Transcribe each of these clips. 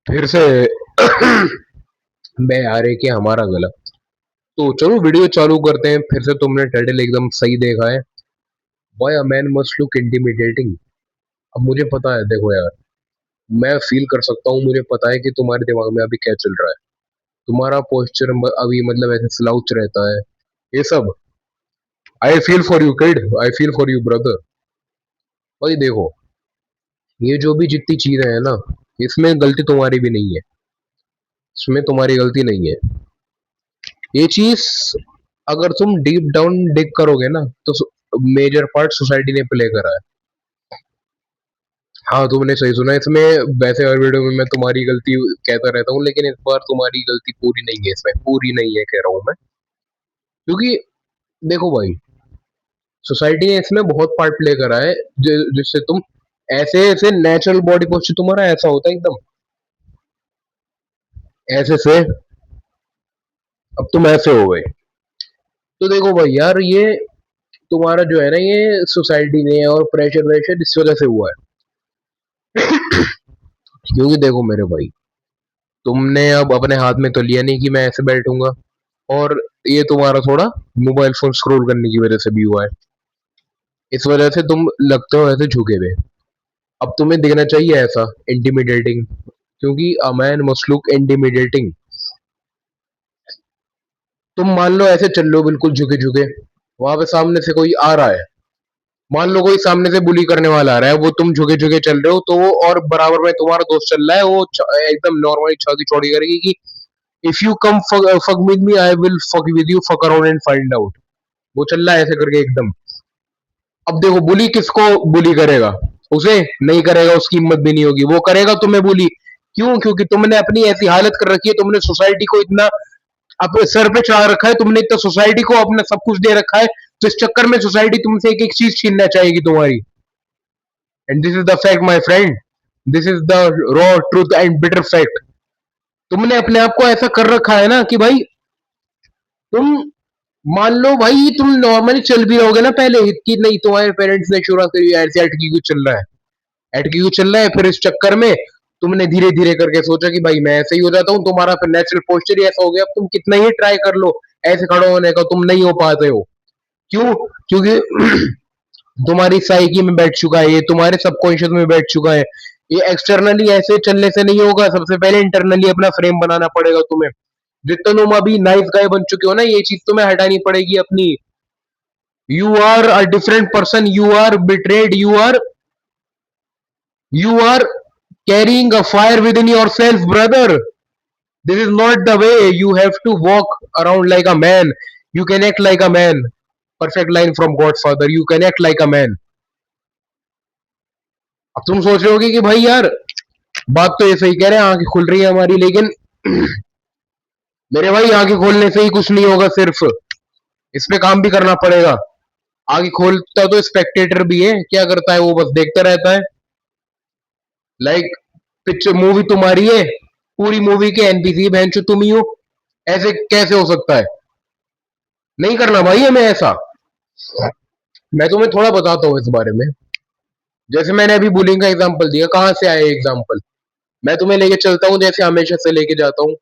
फिर से बे आ रहे कि हमारा गला। तो चलो वीडियो चालू करते हैं। फिर से तुमने टाइटल एकदम सही देखा है। Why a man must look intimidating. अब मुझे पता है, देखो यार, मैं फील कर सकता हूँ। मुझे पता है कि तुम्हारे दिमाग में अभी क्या चल रहा है। तुम्हारा पोस्चर अभी मतलब ऐसे स्लाउच रहता है, ये सब। I feel for you kid, I feel for you brother. भाई देखो, ये जो भी जितनी चीजें हैं ना, इसमें गलती तुम्हारी भी नहीं है। इसमें तुम्हारी गलती नहीं है। ये चीज अगर तुम डीप डाउन डिग करोगे ना, तो मेजर पार्ट सोसाइटी ने प्ले करा है। हाँ, तुमने सही सुना। इसमें वैसे हर वीडियो में मैं तुम्हारी गलती कहता रहता हूँ, लेकिन इस बार तुम्हारी गलती पूरी नहीं है। इसमें पूरी नहीं है कह रहा हूँ मैं, क्योंकि देखो भाई, सोसाइटी ने इसमें बहुत पार्ट प्ले करा है। जिससे तुम ऐसे ऐसे नेचुरल बॉडी पोस्चर तुम्हारा ऐसा होता है एकदम ऐसे से, अब तुम ऐसे हो गए। तो देखो भाई यार, ये तुम्हारा जो है ना, ये सोसाइटी ने और प्रेशर वेशर इस वजह से हुआ है। क्योंकि देखो मेरे भाई, तुमने अब अपने हाथ में तो लिया नहीं कि मैं ऐसे बैठूंगा। और ये तुम्हारा थोड़ा मोबाइल फोन स्क्रॉल करने की वजह से भी हुआ है। इस वजह से तुम लगते हो ऐसे झुके हुए। अब तुम्हें दिखना चाहिए ऐसा इंटिमिडेटिंग, क्योंकि a man must look intimidating. तुम मान लो ऐसे चल लो बिल्कुल झुके झुके, वहां पे सामने से कोई आ रहा है। मान लो कोई सामने से बुली करने वाला आ रहा है, वो तुम झुके झुके चल रहे हो, तो वो और बराबर में तुम्हारा दोस्त चल रहा है, वो एकदम नॉर्मली छाती चौड़ी करेगी कि if you come fuck with me I will fuck with you, fuck around and find out. वो चल रहा है ऐसे करके एकदम। अब देखो, बुली किसको बुली करेगा? उसे नहीं करेगा, उसकी हिम्मत भी नहीं होगी। वो करेगा तुम्हें बुली। क्यों? क्योंकि तुमने अपनी ऐसी हालत कर रखी है, तुमने सोसाइटी को इतना अपने सर पे चढ़ा रखा है, तुमने इतना सोसाइटी को अपना सब कुछ दे रखा है। तो इस चक्कर में सोसाइटी तुमसे एक एक चीज छीनना चाहेगी तुम्हारी। And this is the fact my friend, this is the raw truth and bitter fact. तुमने अपने आप को ऐसा कर रखा है ना कि भाई, तुम मान लो भाई, तुम नॉर्मली चल भी रहोगे ना पहले कि नहीं, तुम्हारे पेरेंट्स ने शुरू करी ऐसे अटकी क्यों चल रहा है, अटकी क्यों चल रहा है। फिर इस चक्कर में तुमने धीरे धीरे करके सोचा कि भाई मैं ऐसे ही हो जाता हूँ। तुम्हारा फिर नेचुरल पोस्चर ही ऐसा हो गया। अब तुम कितना ही ट्राई कर लो ऐसे खड़े होने का, तुम नहीं हो पाते हो। क्यों? क्योंकि तुम्हारी साइकी में बैठ चुका है, ये तुम्हारे सबकॉन्शियस में बैठ चुका है। ये एक्सटर्नली ऐसे चलने से नहीं होगा। सबसे पहले इंटरनली अपना फ्रेम बनाना पड़ेगा तुम्हें। जितना तुम अभी नाइस गाय बन चुके हो ना, ये चीज तुम्हें हटानी पड़ेगी अपनी। You are a different person, you are carrying a fire within yourself, brother. This is not the way. You have to walk around like a man. You can act like a man. Perfect line from Godfather. You can act like a man. अब तुम सोच रहे होगे कि भाई यार, बात तो ये सही कह रहे हैं, आंखें खुल रही है हमारी, लेकिन मेरे भाई, आंखें खोलने से ही कुछ नहीं होगा। सिर्फ इस पे काम भी करना पड़ेगा। आंखें खोलता तो स्पेक्टेटर भी है, क्या करता है वो? बस देखता रहता है। लाइक, पिक्चर मूवी तुम्हारी है, पूरी मूवी के एनपीसी बेंच तुम ही हो। ऐसे कैसे हो सकता है? नहीं करना भाई हमें ऐसा। मैं तुम्हें थोड़ा बताता हूँ इस बारे में। जैसे मैंने अभी बुलिंग का एग्जांपल दिया, कहाँ से आया एग्जांपल? मैं तुम्हें लेके चलता हूँ, जैसे हमेशा से लेके जाता हूँ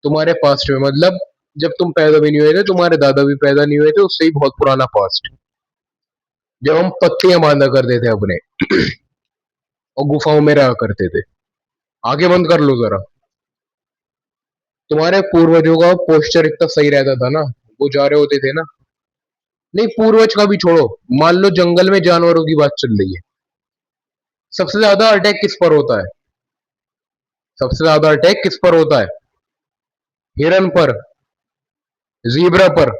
तुम्हारे पास्ट में। मतलब जब तुम पैदा भी नहीं हुए थे, तुम्हारे दादा भी पैदा नहीं हुए थे, उससे ही बहुत पुराना पास्ट। जब हम पत्तियां बांधा करते थे अपने और गुफाओं में रहा करते थे। आंखें बंद कर लो जरा। तुम्हारे पूर्वजों का पोस्चर इतना सही रहता था ना, वो जा रहे होते थे ना। नहीं, पूर्वज का भी छोड़ो। मान लो जंगल में जानवरों की बात चल रही है, सबसे ज्यादा अटैक किस पर होता है? सबसे ज्यादा अटैक किस पर होता है? हिरन पर, जीब्रा पर।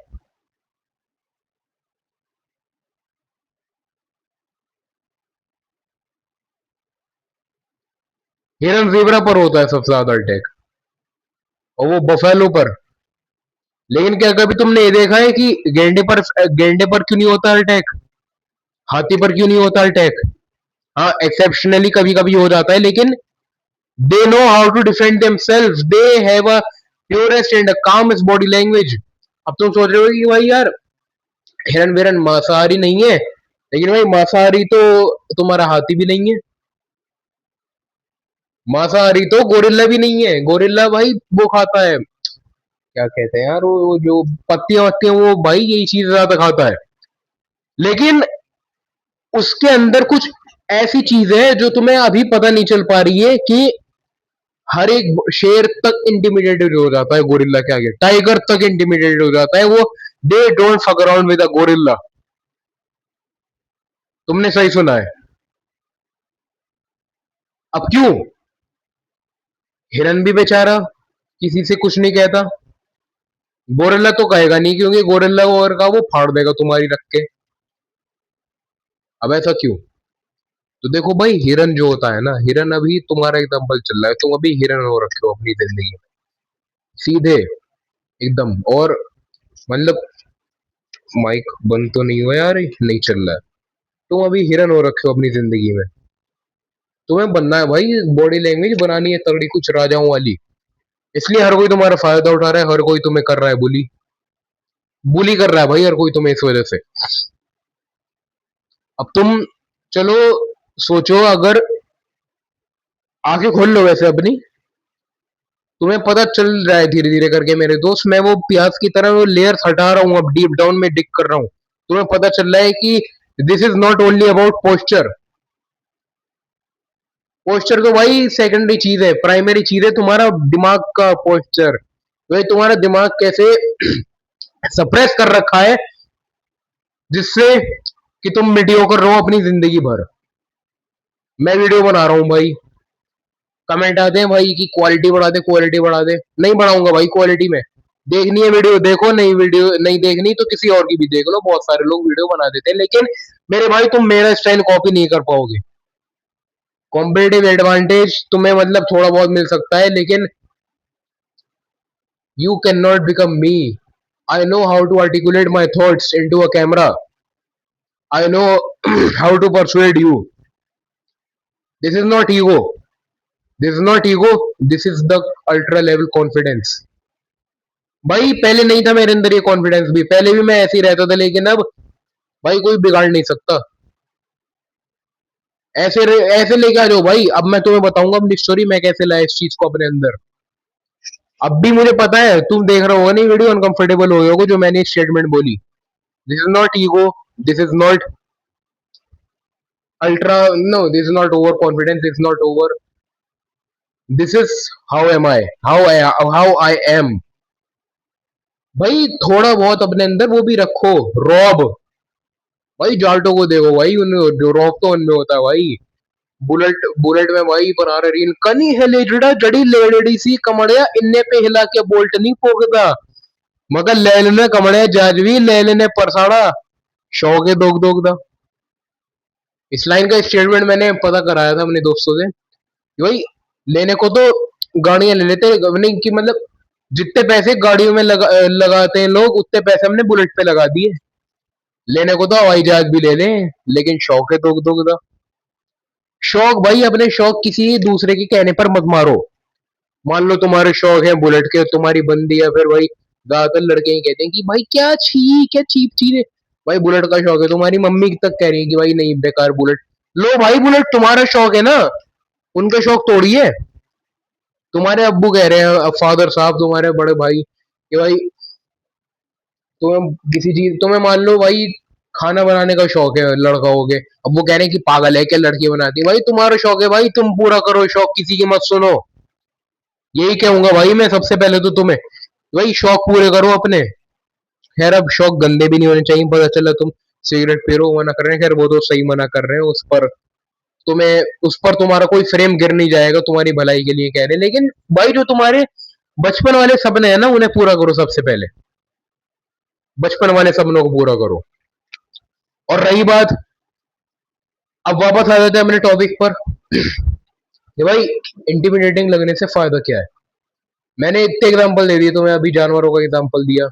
हिरन जीब्रा पर होता है सबसे ज्यादा अटैक, और वो बफेलो पर। लेकिन क्या कभी तुमने ये देखा है कि गेंडे पर क्यों नहीं होता अटैक? हाथी पर क्यों नहीं होता अटैक? हाँ, एक्सेप्शनली कभी कभी हो जाता है, लेकिन they know how to defend themselves. They have a purest and calmest body language. अब तुम सोच रहे हो कि भाई यार, हिरन विरन मांसाहारी नहीं है, लेकिन भाई मांसाहारी तो तुम्हारा हाथी भी नहीं है। मांसाहारी तो गोरिल्ला भी नहीं है। गोरिल्ला भाई वो खाता है, क्या कहते हैं यार, वो जो पत्तियां वत्तियां, वो भाई यही चीज ज्यादा खाता है। लेकिन उसके अंदर कुछ ऐसी चीज है जो तुम्हें अभी पता नहीं चल पा रही है कि हर एक शेर तक इंटिमिडेटेड हो जाता है गोरिल्ला के आगे, टाइगर तक इंटिमिडेटेड हो जाता है वो। They don't fuck around with a gorilla. तुमने सही सुना है। अब क्यों? हिरन भी बेचारा किसी से कुछ नहीं कहता। गोरिल्ला तो कहेगा नहीं, क्योंकि गोरिल्ला को अगर कहा वो फाड़ देगा तुम्हारी रख के। अब ऐसा क्यों? तो देखो भाई, हिरन जो होता है ना, हिरन अभी तुम्हारा एग्जाम्पल चल रहा है, तुम अभी हिरन हो रखे हो अपनी जिंदगी में, सीधे एकदम। और मतलब माइक बंद तो नहीं हुआ यार, नहीं चल रहा है। तुम अभी हिरन हो रखे हो अपनी जिंदगी में। तुम्हें बनना है भाई, बॉडी लैंग्वेज बनानी है तगड़ी, कुछ राजाओं वाली। इसलिए हर कोई तुम्हारा फायदा उठा रहा है, हर कोई तुम्हें कर रहा है बुली। बुली कर रहा है भाई हर कोई तुम्हें इस वजह से। अब तुम चलो सोचो, अगर आंखें खोल लो वैसे अपनी, तुम्हें पता चल रहा है धीरे धीरे करके मेरे दोस्त, मैं वो प्याज की तरह वो लेयर्स हटा रहा हूँ, अब डीप डाउन में डिग कर रहा हूँ। तुम्हें पता चल रहा है कि this is not only about posture. Posture तो भाई सेकेंडरी चीज है, प्राइमरी चीज है तुम्हारा दिमाग का पोस्चर। तो तुम्हारा दिमाग कैसे सप्रेस कर रखा है, जिससे कि तुम मीडियोकर रहो अपनी जिंदगी भर। मैं वीडियो बना रहा हूँ भाई, कमेंट आते हैं भाई कि क्वालिटी बढ़ा दे, क्वालिटी बढ़ा दे। नहीं बढ़ाऊंगा भाई क्वालिटी में। देखनी है वीडियो देखो, नहीं वीडियो नहीं देखनी तो किसी और की भी देख लो, बहुत सारे लोग वीडियो बना देते हैं। लेकिन मेरे भाई तुम मेरा स्टाइल कॉपी नहीं कर पाओगे। कॉम्पिटेटिव एडवांटेज तुम्हें मतलब थोड़ा बहुत मिल सकता है, लेकिन you can not become me. I know how to articulate my thoughts into a camera. I know how to persuade you. This is not ego. This is not ego. This is the ultra level confidence. भाई पहले नहीं था मेरे अंदर ये confidence भी, पहले भी मैं ऐसे ही रहता था, लेकिन अब भाई कोई बिगाड़ नहीं सकता। ऐसे लेके आ जाओ भाई, अब मैं तुम्हें बताऊंगा अपनी स्टोरी, मैं कैसे लाया इस चीज को अपने अंदर। अब भी मुझे पता है, तुम देख रहे होगा नहीं वीडियो, अनकंफर्टेबल हो गए जो मैंने स्टेटमेंट बोली। This is not ego. This is not ultra, no this is not over confidence, this is not over. This is how am I, how I am. भाई थोड़ा बहुत अपने अंदर वो भी रखो, रॉब। भाई जाल्टो को देखो भाई, उन जो रॉब तो उनमें होता है भाई। बुलेट बुलेट में भाई पर आ रही कनी है लेजड़ा जड़ी लेड़ी सी कमड़िया इन्ने पे हिला के बोल्ट नहीं पोगदा, मगर लैल ने कमड़िया जाजवी लैल ने परसाड़ा शौक है दोग दोग दा। इस लाइन का स्टेटमेंट मैंने पता कराया था अपने दोस्तों से कि भाई लेने को तो गाड़ियां ले लेते नहीं, कि मतलब जितने पैसे गाड़ियों में लगाते हैं लोग, उतने पैसे हमने बुलेट पे लगा दिए। लेने को तो हवाई जहाज भी ले लें, लेकिन शौक है दोग दोग दा। शौक भाई, अपने शौक किसी दूसरे के कहने पर मत मारो। मान लो तुम्हारे शौक है बुलेट के, तुम्हारी बंदी है, फिर भाई ज्यादातर लड़के ही कहते हैं कि भाई क्या चीप चीज है। भाई बुलेट का शौक है, तुम्हारी मम्मी तक कह रही है कि भाई नहीं बेकार बुलेट। लो भाई बुलेट तुम्हारा शौक है ना, उनके शौक तोड़िए। तुम्हारे अब्बू कह रहे हैं, फादर साहब तुम्हारे बड़े भाई कि भाई तुम्हें किसी चीज, तुम्हें मान लो भाई खाना बनाने का शौक है, लड़का हो गए, अब वो कह रहे हैं कि पागल है क्या लड़की बनाती है। भाई तुम्हारा शौक है भाई, तुम पूरा करो शौक, किसी की मत सुनो। यही कहूंगा भाई मैं सबसे पहले तो तुम्हें, भाई शौक पूरे करो अपने। खैर अब शौक गंदे भी नहीं होने चाहिए, पता चला तुम सिगरेट पी रहे हो मना कर रहे हैं, खैर वो तो सही मना कर रहे हैं, उस पर तुम्हें, उस पर तुम्हारा कोई फ्रेम गिर नहीं जाएगा, तुम्हारी भलाई के लिए कह रहे हैं। लेकिन भाई जो तुम्हारे बचपन वाले सपने हैं ना, उन्हें पूरा करो सबसे पहले। बचपन वाले सपनों को पूरा करो। और रही बात, अब वापस आ जाते हैं अपने टॉपिक पर कि भाई इंटिमिडेटिंग लगने से फायदा क्या है। मैंने इतने एग्जांपल दे दिए तुम्हें, अभी जानवरों का एग्जांपल दिया।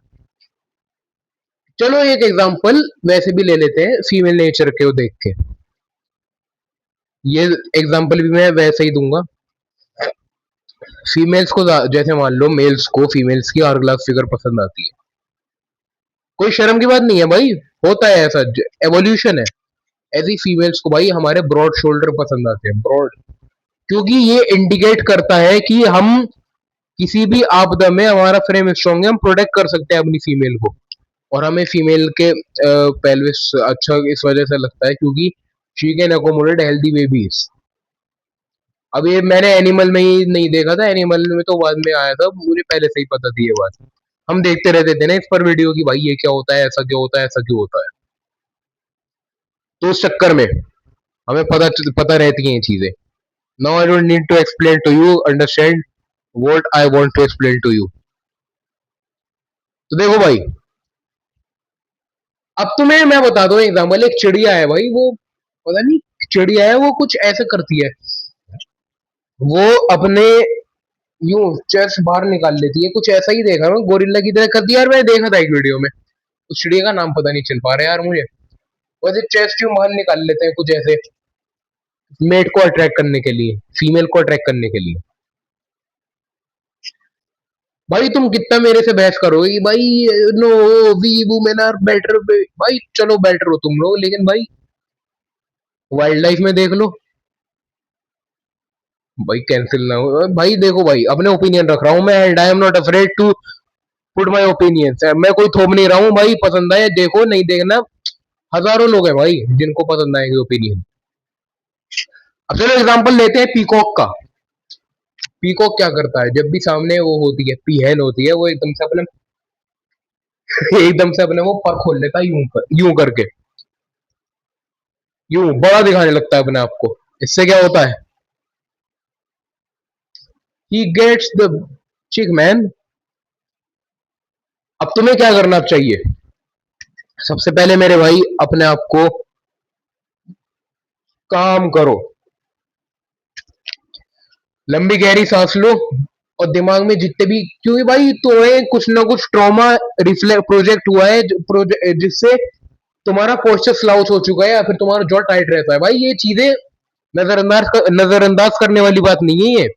चलो एक एग्जांपल वैसे भी ले लेते हैं फीमेल नेचर के देख के। ये एग्जांपल भी मैं वैसे ही दूंगा। फीमेल्स को जैसे मान लो मेल्स को फीमेल्स की आवर ग्लास फिगर पसंद आती है, कोई शर्म की बात नहीं है भाई, होता है ऐसा, एवोल्यूशन है। ऐसी फीमेल्स को भाई हमारे ब्रॉड शोल्डर पसंद आते हैं, ब्रॉड, क्योंकि ये इंडिकेट करता है कि हम किसी भी आपदा में हमारा फ्रेम स्ट्रांग है, हम प्रोटेक्ट कर सकते हैं अपनी फीमेल को। और हमें फीमेल के पेल्विस अच्छा इस वजह से लगता है क्योंकि she can accommodate healthy babies. अब ये मैंने एनिमल में ही नहीं देखा था, एनिमल में तो बाद में आया था, मुझे पहले से ही पता थी ये बात। हम देखते रहते थे ना इस पर वीडियो की भाई ये क्या होता है, ऐसा क्यों होता है, ऐसा क्यों होता है। तो उस चक्कर में हमें पता रहती हैं ये चीजें। Now I don't need to explain to you, understand what I want to explain to you. तो देखो भाई, अब तुम्हें मैं बता दूं एग्जांपल, एक चिड़िया है भाई, वो पता नहीं चिड़िया है, वो कुछ ऐसे करती है, वो अपने यूं चेस्ट बाहर निकाल लेती है, कुछ ऐसा ही देखा मैं, गोरिल्ला की तरह कर दिया यार, मैंने देखा था एक वीडियो में। उस चिड़िया का नाम पता नहीं चल पा रहा यार मुझे। वैसे चेस्ट यूं बाहर निकाल लेते हैं कुछ ऐसे, मेट को अट्रैक्ट करने के लिए, फीमेल को अट्रैक्ट करने के लिए। भाई तुम कितना मेरे से बहस करोगे कि भाई no, we women are better, भाई चलो बेटर हो तुम लोग, लेकिन भाई वाइल्ड लाइफ में देख लो। भाई कैंसिल ना हो भाई, देखो भाई अपने ओपिनियन रख रहा हूँ मैं, and I am not afraid to put my opinion. मैं कोई थोप नहीं रहा हूँ भाई, पसंद आए देखो, नहीं देखना। हजारों लोग हैं भाई जिनको पसंद आएंगे ओपिनियन। अब चलो एग्जांपल लेते हैं पीकॉक का। पीकॉक क्या करता है, जब भी सामने वो होती है पीहन होती है, वो एकदम से अपने एकदम से अपने वो पर खोल लेता है यूं करके, यूं बड़ा दिखाने लगता है अपने आप को। इससे क्या होता है, he gets the chick man. अब तुम्हें क्या करना चाहिए, सबसे पहले मेरे भाई अपने आप को काम करो, लंबी गहरी सांस लो, और दिमाग में जितने भी, क्योंकि भाई तुम्हें कुछ ना कुछ ट्रॉमा रिफ्लेक्ट प्रोजेक्ट हुआ है जिससे तुम्हारा पोस्चर स्लाउच हो चुका है, या फिर तुम्हारा जॉ टाइट रहता है। भाई ये चीजें नजरअंदाज करने वाली बात नहीं है ये।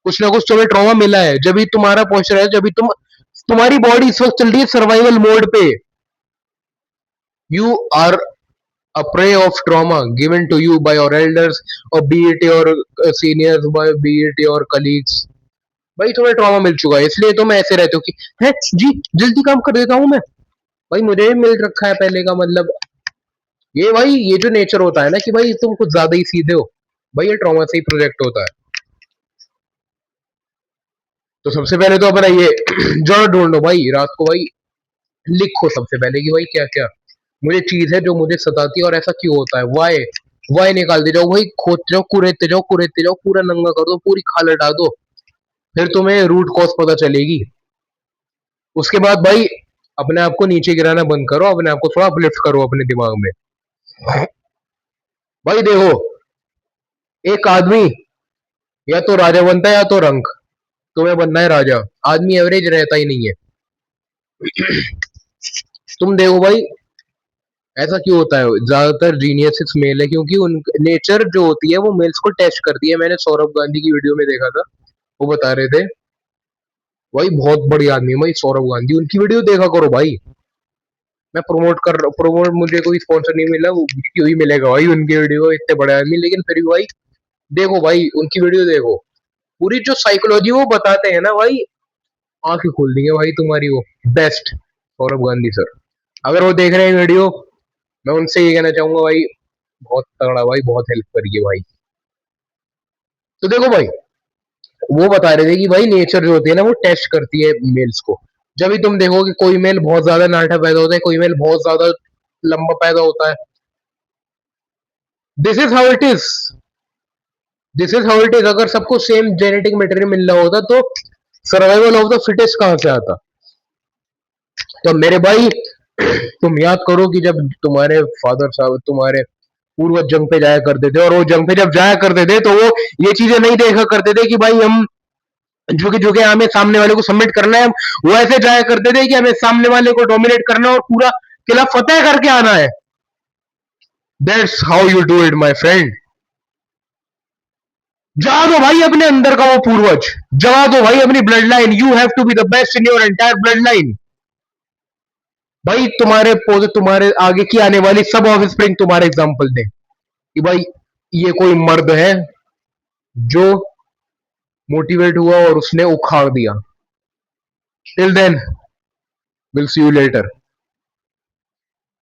कुछ ना कुछ तुम्हें ट्रॉमा मिला है, जब भी तुम्हारा पोस्चर है, जब भी तुम्हारी बॉडी इस वक्त चल रही है सर्वाइवल मोड पे। You are a prey of trauma given to you by your elders, or be it your seniors, be it your colleagues। भाई तुम्हें ट्रॉमा मिल चुका है, इसलिए तुम ऐसे रहते हो कि है जी जल्दी काम कर देता हूं मैं, भाई मुझे भी मिल रखा है पहले का मतलब। ये भाई ये जो नेचर होता है ना कि भाई तुम कुछ ज्यादा ही सीधे हो, भाई ये ट्रॉमा से ही प्रोजेक्ट होता है। तो सबसे पहले तो अपना ये जड़ ढूंढो भाई, रात को भाई लिखो सबसे पहले कि भाई क्या क्या मुझे चीज है जो मुझे सताती है और ऐसा क्यों होता है, वाई। वाई निकाल दे जाओ भाई, खोदते जाओ, कुरेदते जाओ, कुरेदते जाओ, पूरा नंगा कर दो, पूरी खाल हटा दो, फिर तुम्हें रूट कॉज पता चलेगी। उसके बाद भाई अपने आप को नीचे गिराना बंद करो, अपने आप को थोड़ा अपलिफ्ट करो अपने दिमाग में। भाई देखो, एक आदमी या तो राजा बनता है या तो रंक, तुम्हें बनना है राजा। आदमी एवरेज रहता ही नहीं है। तुम देखो भाई ऐसा क्यों होता है, ज्यादातर जीनियस मेल है क्योंकि उन नेचर जो होती है वो मेल्स को टेस्ट करती है। मैंने सौरभ गांधी की वीडियो में देखा था, वो बता रहे थे, भाई बहुत बड़ी आदमी है भाई सौरभ गांधी, उनकी वीडियो देखा करो भाई। मैं प्रमोट मुझे कोई स्पॉन्सर नहीं मिला, वो क्यों ही मिलेगा भाई उनकी वीडियो, इतने बड़े आदमी, लेकिन फिर भी भाई देखो भाई उनकी वीडियो देखो, पूरी जो साइकोलॉजी वो बताते हैं ना भाई, आंखें खोल देंगे भाई तुम्हारी। वो बेस्ट सौरभ गांधी सर, अगर वो देख रहे हैं वीडियो, मैं उनसे ये कहना चाहूंगा भाई, बहुत तगड़ा भाई, बहुत हेल्प करिए भाई। तो देखो भाई, वो बता रहे थे कि भाई नेचर जो होती है ना वो टेस्ट करती है मेल्स को। जब भी तुम देखो कि कोई मेल बहुत ज्यादा नाटा पैदा होता है, कोई मेल बहुत ज्यादा लंबा पैदा होता है, this is how it is, this is how it is. अगर सबको सेम जेनेटिक मटेरियल मिल रहा होता तो सर्वाइवल ऑफ द फिटेस्ट कहां से आता। तो मेरे भाई तुम याद करो कि जब तुम्हारे फादर साहब, तुम्हारे पूर्वज जंग पे जाया करते थे, और वो जंग पे जब जाया करते थे तो वो ये चीजें नहीं देखा करते थे कि भाई हम झुके झुके हमें सामने वाले को सबमिट करना है। वो ऐसे जाया करते थे कि हमें सामने वाले को डोमिनेट करना और पूरा किला फतेह करके आना है। That's how you do it my friend. जगा दो भाई अपने अंदर का वो पूर्वज, जगा दो भाई अपनी blood line. You have to be the best in your entire blood line. भाई तुम्हारे पौधे, तुम्हारे आगे की आने वाली सब ऑफ स्प्रिंग तुम्हारे एग्जाम्पल दें कि भाई ये कोई मर्द है, जो मोटिवेट हुआ और उसने उखाड़ दिया। Till then, will see you letter.